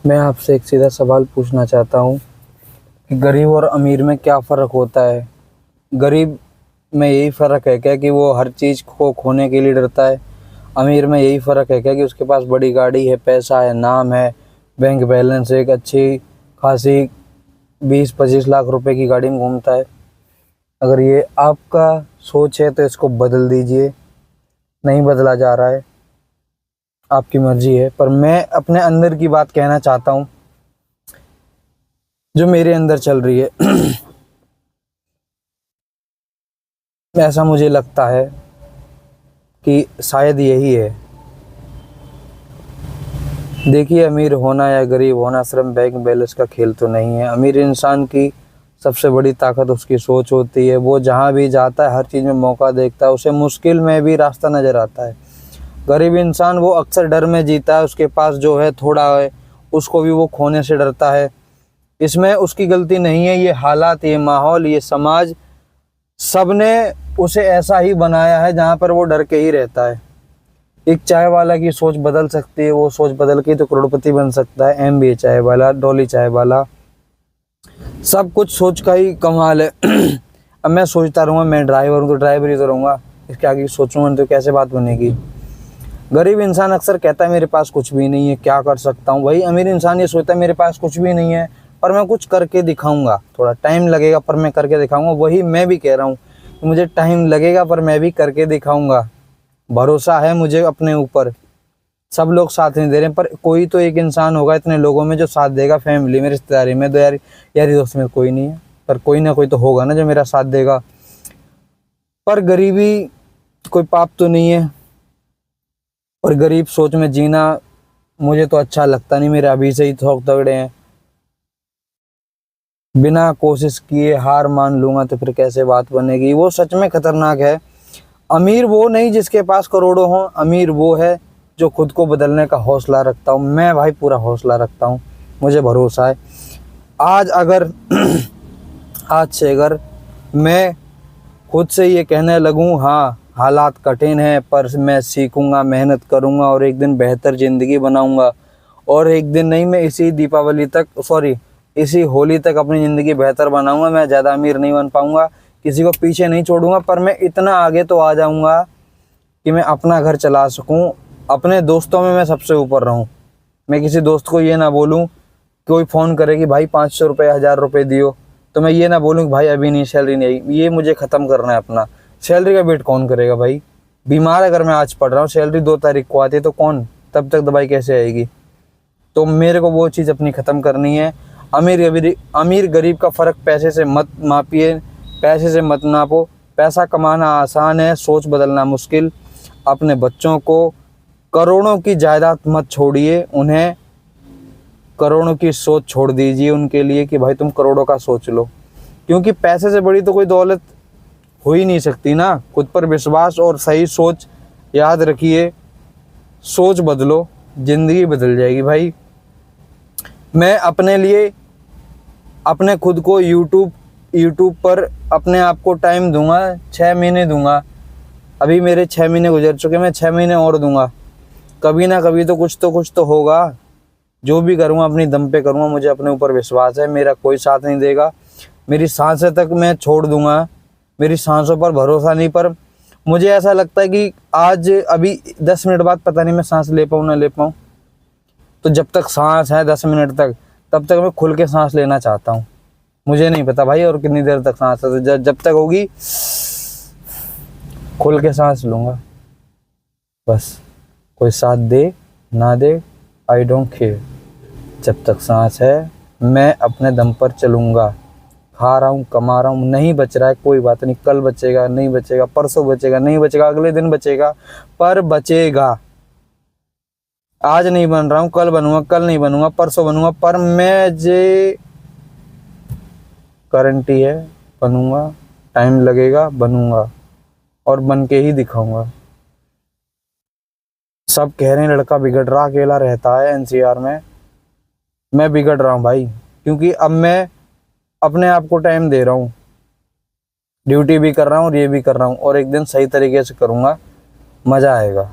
मैं आपसे एक सीधा सवाल पूछना चाहता हूँ कि गरीब और अमीर में क्या फ़र्क होता है। गरीब में यही फ़र्क है क्या कि वो हर चीज़ को खोने के लिए डरता है। अमीर में यही फ़र्क है क्या कि उसके पास बड़ी गाड़ी है, पैसा है, नाम है, बैंक बैलेंस है, एक अच्छी खासी 20-25 लाख रुपए की गाड़ी में घूमता है। अगर ये आपका सोच है तो इसको बदल दीजिए। नहीं बदला जा रहा है, आपकी मर्ज़ी है, पर मैं अपने अंदर की बात कहना चाहता हूँ जो मेरे अंदर चल रही है। ऐसा मुझे लगता है कि शायद यही है। देखिए, अमीर होना या गरीब होना सिर्फ बैंक बैलेंस का खेल तो नहीं है। अमीर इंसान की सबसे बड़ी ताकत उसकी सोच होती है। वो जहाँ भी जाता है हर चीज़ में मौका देखता है, उसे मुश्किल में भी रास्ता नज़र आता है। गरीब इंसान वो अक्सर डर में जीता है। उसके पास जो है थोड़ा है, उसको भी वो खोने से डरता है। इसमें उसकी गलती नहीं है। ये हालात, ये माहौल, ये समाज, सब ने उसे ऐसा ही बनाया है जहाँ पर वो डर के ही रहता है। एक चाय वाला की सोच बदल सकती है, वो सोच बदल के तो करोड़पति बन सकता है। एमबीए चाय वाला, डॉली चाय वाला, सब कुछ सोच का ही कमाल है। अब मैं सोचता रहूँगा मैं ड्राइवर हूँ तो ड्राइवर ही तो रहूँगा, इसके आगे सोचूंगा तो कैसे बात बनेगी। गरीब इंसान अक्सर कहता है मेरे पास कुछ भी नहीं है, क्या कर सकता हूँ। वही अमीर इंसान ये सोचता है मेरे पास कुछ भी नहीं है पर मैं कुछ करके दिखाऊंगा। थोड़ा टाइम लगेगा पर मैं करके दिखाऊंगा। वही मैं भी कह रहा हूँ कि मुझे टाइम लगेगा पर मैं भी करके दिखाऊंगा। भरोसा है मुझे अपने ऊपर। सब लोग साथ नहीं दे रहे पर कोई तो एक इंसान होगा इतने लोगों में जो साथ देगा। फैमिली में, रिश्तेदारी में, तो यारी दोस्त में कोई नहीं है, पर कोई ना कोई तो होगा ना जो मेरा साथ देगा। पर गरीबी कोई पाप तो नहीं है, और गरीब सोच में जीना मुझे तो अच्छा लगता नहीं। मेरे अभी से ही थोक तगड़े हैं। बिना कोशिश किए हार मान लूंगा तो फिर कैसे बात बनेगी। वो सच में खतरनाक है। अमीर वो नहीं जिसके पास करोड़ों हों, अमीर वो है जो खुद को बदलने का हौसला रखता हूँ। मैं भाई पूरा हौसला रखता हूँ, मुझे भरोसा है। आज अगर आज से अगर मैं खुद से ये कहने लगूँ हाँ हालात कठिन है पर मैं सीखूंगा, मेहनत करूंगा और एक दिन बेहतर ज़िंदगी बनाऊंगा, और एक दिन नहीं, मैं इसी होली तक अपनी ज़िंदगी बेहतर बनाऊंगा। मैं ज़्यादा अमीर नहीं बन पाऊंगा, किसी को पीछे नहीं छोड़ूंगा, पर मैं इतना आगे तो आ जाऊंगा कि मैं अपना घर चला सकूं। अपने दोस्तों में मैं सबसे ऊपर रहूं। मैं किसी दोस्त को ये ना बोलूं, कोई फ़ोन करे कि भाई 500 रुपये 1000 रुपये दियो, तो मैं ये ना बोलूं कि भाई अभी नहीं, सैलरी नहीं आई। ये मुझे ख़त्म करना है अपना। सैलरी का वेट कौन करेगा भाई। बीमार अगर मैं आज पड़ रहा हूँ, सैलरी 2 तारीख को आती है तो कौन, तब तक दवाई कैसे आएगी। तो मेरे को वो चीज़ अपनी ख़त्म करनी है। अमीर गरीब का फ़र्क पैसे से मत मापिए, पैसे से मत नापो। पैसा कमाना आसान है, सोच बदलना मुश्किल। अपने बच्चों को करोड़ों की जायदाद मत छोड़िए, उन्हें करोड़ों की सोच छोड़ दीजिए उनके लिए कि भाई तुम करोड़ों का सोच लो। क्योंकि पैसे से बड़ी तो कोई दौलत हो ही नहीं सकती ना। खुद पर विश्वास और सही सोच, याद रखिए, सोच बदलो, ज़िंदगी बदल जाएगी भाई। मैं अपने लिए, अपने खुद को यूट्यूब पर अपने आप को टाइम दूंगा, 6 महीने दूंगा। अभी मेरे 6 महीने गुजर चुके, मैं 6 महीने और दूंगा। कभी ना कभी तो कुछ तो होगा। जो भी करूँगा अपनी दम पे करूँगा। मुझे अपने ऊपर विश्वास है, मेरा कोई साथ नहीं देगा। मेरी सांसें तक मैं छोड़ दूंगा। मेरी सांसों पर भरोसा नहीं, पर मुझे ऐसा लगता है कि आज अभी 10 मिनट बाद पता नहीं मैं सांस ले पाऊँ ना ले पाऊँ। तो जब तक सांस है 10 मिनट तक, तब तक मैं खुल के सांस लेना चाहता हूँ। मुझे नहीं पता भाई और कितनी देर तक सांस है, तो जब तक होगी खुल के सांस लूँगा बस। कोई साथ दे ना दे, आई डोंट केयर। जब तक सांस है मैं अपने दम पर चलूँगा। खा रहा हूँ, कमा रहा हूँ, नहीं बच रहा है कोई बात नहीं। कल बचेगा, नहीं बचेगा, परसों बचेगा, नहीं बचेगा, अगले दिन बचेगा, पर बचेगा। आज नहीं बन रहा हूँ, कल बनूंगा, कल नहीं बनूंगा, परसों बनूंगा, पर मैं जे गारंटी है बनूंगा। टाइम लगेगा, बनूंगा और बन के ही दिखाऊंगा। सब कह रहे हैं लड़का बिगड़ रहा, अकेला रहता है एनसीआर में। मैं बिगड़ रहा हूँ भाई, क्योंकि अब मैं अपने आप को टाइम दे रहा हूँ। ड्यूटी भी कर रहा हूँ और ये भी कर रहा हूँ, और एक दिन सही तरीके से करूँगा, मज़ा आएगा।